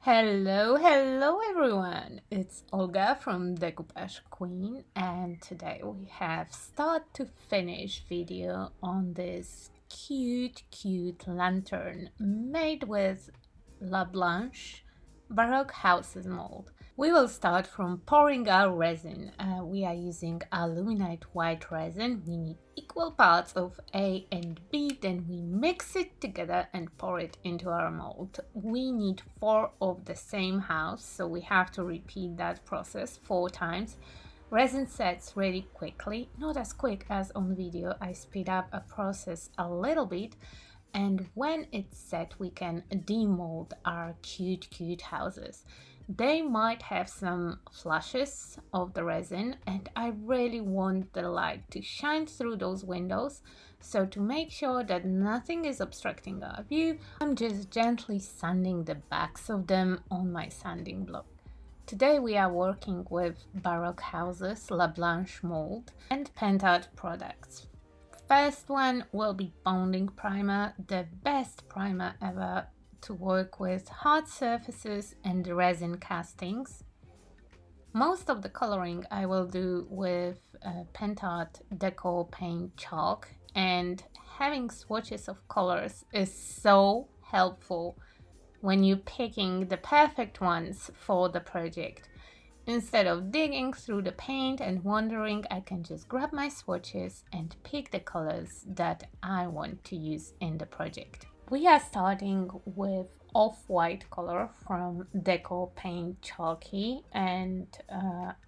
Hello everyone! It's Olga from Decoupage Queen, and today we have start to finish video on this cute lantern made with LaBlanche Baroque Houses mold. We will start from pouring our resin. We are using Alumilite white resin. We need equal parts of A and B, then we mix it together and pour it into our mold. We need 4 of the same house, so we have to repeat that process 4 times. Resin sets really quickly, not as quick as on video. I speed up a process a little bit, and when it's set we can demold our cute houses. They might have some flashes of the resin, and I really want the light to shine through those windows, so to make sure that nothing is obstructing our view, I'm just gently sanding the backs of them on my sanding block. Today we are working with Baroque Houses LaBlanche mold and paint-out products. First one will be bonding primer, the best primer ever to work with hard surfaces and resin castings. Most of the coloring I will do with paint-out Dekor paint chalk, and having swatches of colors is so helpful when you're picking the perfect ones for the project. Instead of digging through the paint and wondering, I can just grab my swatches and pick the colors that I want to use in the project. We are starting with off-white color from Dekor paint chalky, and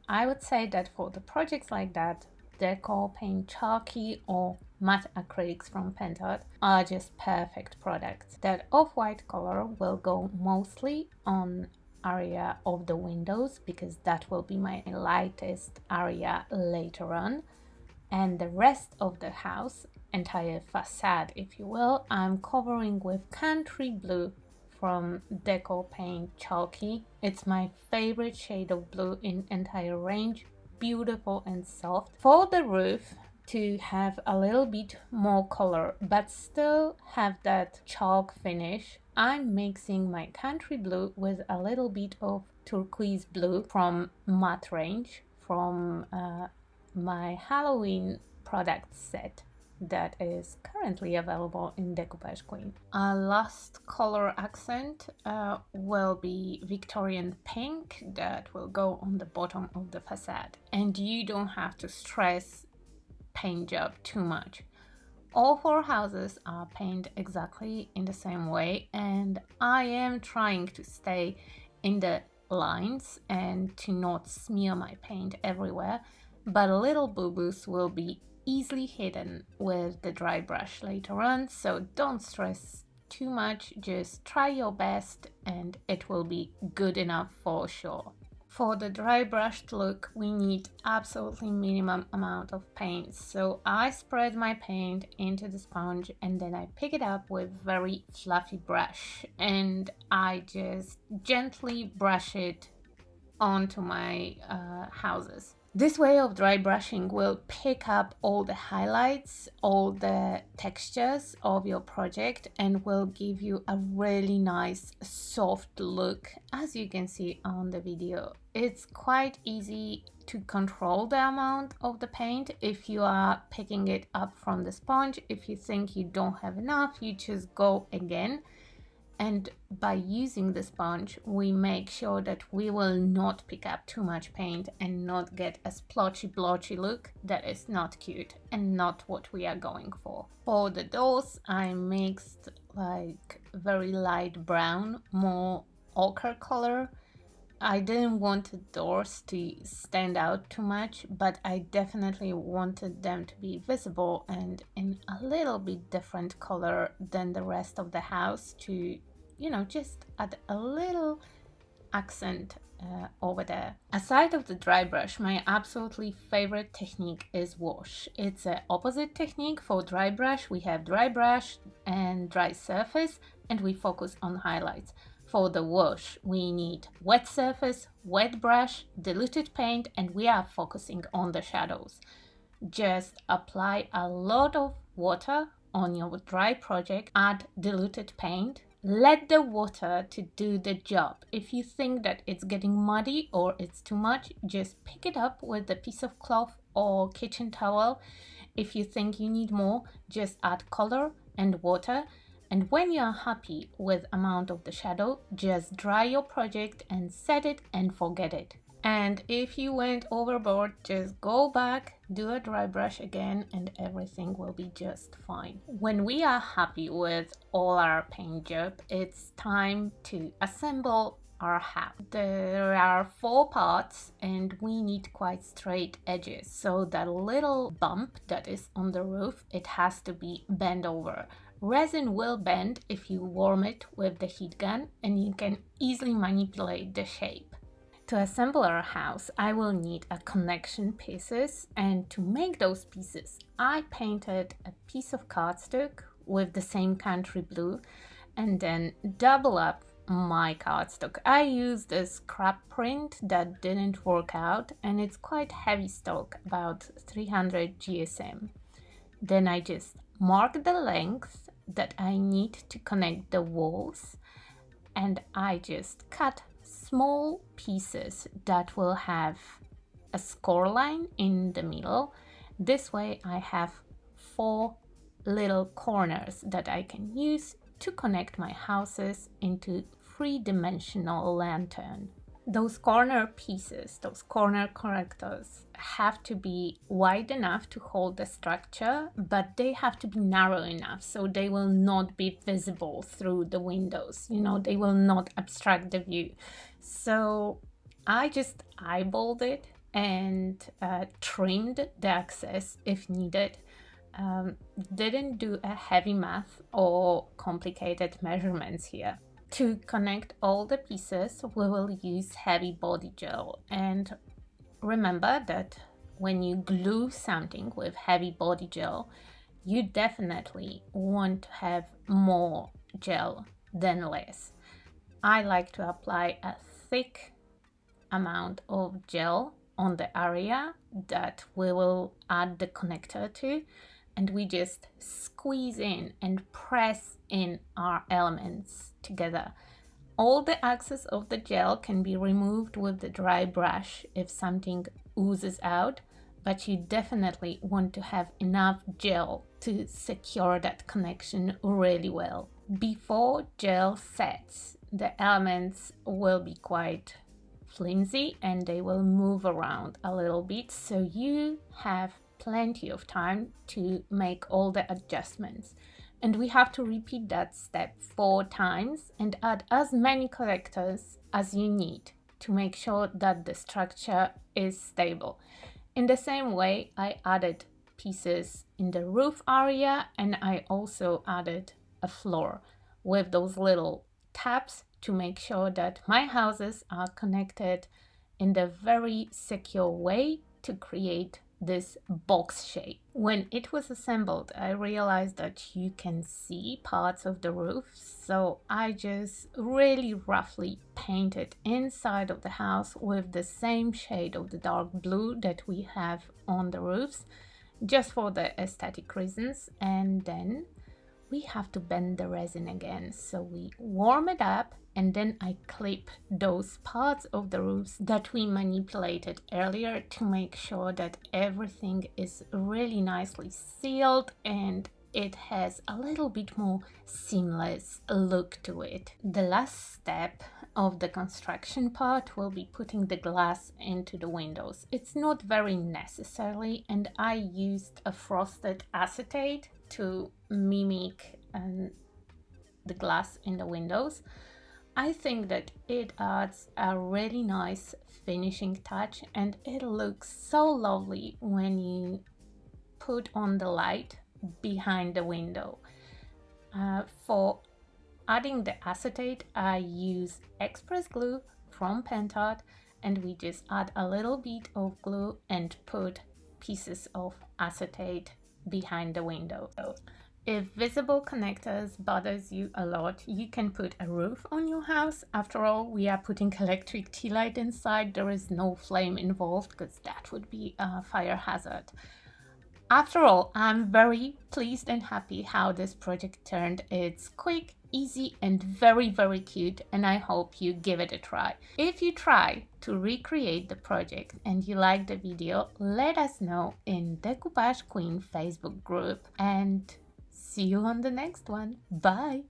I would say that for the projects like that, Dekor paint chalky or matte acrylics from Paint-Out are just perfect products. That off-white color will go mostly on area of the windows because that will be my lightest area later on, and the rest of the house, entire facade if you will, I'm covering with country blue from Dekor paint chalky. It's my favorite shade of blue in entire range, beautiful and soft. For the roof, to have a little bit more color but still have that chalk finish, I'm mixing my country blue with a little bit of turquoise blue from matte range from my Halloween product set that is currently available in Decoupage Queen. Our last color accent will be Victorian pink that will go on the bottom of the facade, and you don't have to stress paint job too much. All 4 houses are painted exactly in the same way, and I am trying to stay in the lines and to not smear my paint everywhere, but little boo-boos will be easily hidden with the dry brush later on, so don't stress too much, just try your best and it will be good enough for sure. For the dry brushed look, we need absolutely minimum amount of paint. So I spread my paint into the sponge and then I pick it up with very fluffy brush and I just gently brush it onto my houses. This way of dry brushing will pick up all the highlights, all the textures of your project, and will give you a really nice soft look, as you can see on the video. It's quite easy to control the amount of the paint if you are picking it up from the sponge. If you think you don't have enough, you just go again. And by using the sponge, we make sure that we will not pick up too much paint and not get a splotchy blotchy look that is not cute and not what we are going for. For the doors, I mixed like very light brown, more ochre color. I didn't want the doors to stand out too much, but I definitely wanted them to be visible and in a little bit different color than the rest of the house to, you know, just add a little accent over there. Aside of the dry brush, my absolutely favorite technique is wash. It's an opposite technique. For dry brush, we have dry brush and dry surface, and we focus on highlights. For the wash, we need wet surface, wet brush, diluted paint, and we are focusing on the shadows. Just apply a lot of water on your dry project, add diluted paint, Let the water to do the job. If you think that it's getting muddy or it's too much, just pick it up with a piece of cloth or kitchen towel. If you think you need more, just add color and water. And when you are happy with amount of the shadow, just dry your project and set it and forget it. And if you went overboard, just go back, do a dry brush again, and everything will be just fine. When we are happy with all our paint job, it's time to assemble our house. There are 4 parts and we need quite straight edges. So that little bump that is on the roof, it has to be bent over. Resin will bend if you warm it with the heat gun, and you can easily manipulate the shape. To assemble our house, I will need a connection pieces, and to make those pieces, I painted a piece of cardstock with the same country blue and then double up my cardstock. I used a scrap print that didn't work out, and it's quite heavy stock, about 300 GSM. Then I just mark the length that I need to connect the walls, and I just cut small pieces that will have a score line in the middle. This way I have 4 little corners that I can use to connect my houses into 3-dimensional lantern. Those corner pieces, those corner connectors, have to be wide enough to hold the structure, but they have to be narrow enough so they will not be visible through the windows. You know, they will not obstruct the view. So I just eyeballed it and trimmed the excess if needed. Didn't do a heavy math or complicated measurements here. To connect all the pieces, we will use heavy body gel. And remember that when you glue something with heavy body gel, you definitely want to have more gel than less. I like to apply a thick amount of gel on the area that we will add the connector to, and we just squeeze in and press in our elements together. All the excess of the gel can be removed with the dry brush if something oozes out, but you definitely want to have enough gel to secure that connection really well. Before gel sets, the elements will be quite flimsy and they will move around a little bit, so you have plenty of time to make all the adjustments. And we have to repeat that step 4 times and add as many correctors as you need to make sure that the structure is stable. In the same way, I added pieces in the roof area, and I also added a floor with those little tabs to make sure that my houses are connected in the very secure way to create this box shape. When it was assembled, I realized that you can see parts of the roof, so I just really roughly painted inside of the house with the same shade of the dark blue that we have on the roofs, just for the aesthetic reasons. And then we have to bend the resin again, so we warm it up, and then I clip those parts of the roofs that we manipulated earlier to make sure that everything is really nicely sealed and it has a little bit more seamless look to it. The last step of the construction part will be putting the glass into the windows. It's not very necessary, and I used a frosted acetate to mimic the glass in the windows. I think that it adds a really nice finishing touch, and it looks so lovely when you put on the light behind the window. For adding the acetate, I use express glue from Pentart, and we just add a little bit of glue and put pieces of acetate behind the window. If visible connectors bothers you a lot, you can put a roof on your house. After all, we are putting electric tea light inside. There is no flame involved because that would be a fire hazard. After all, I'm very pleased and happy how this project turned. It's quick, easy, and very, very cute, and I hope you give it a try. If you try to recreate the project and you like the video, let us know in Decoupage Queen Facebook group, and see you on the next one. Bye!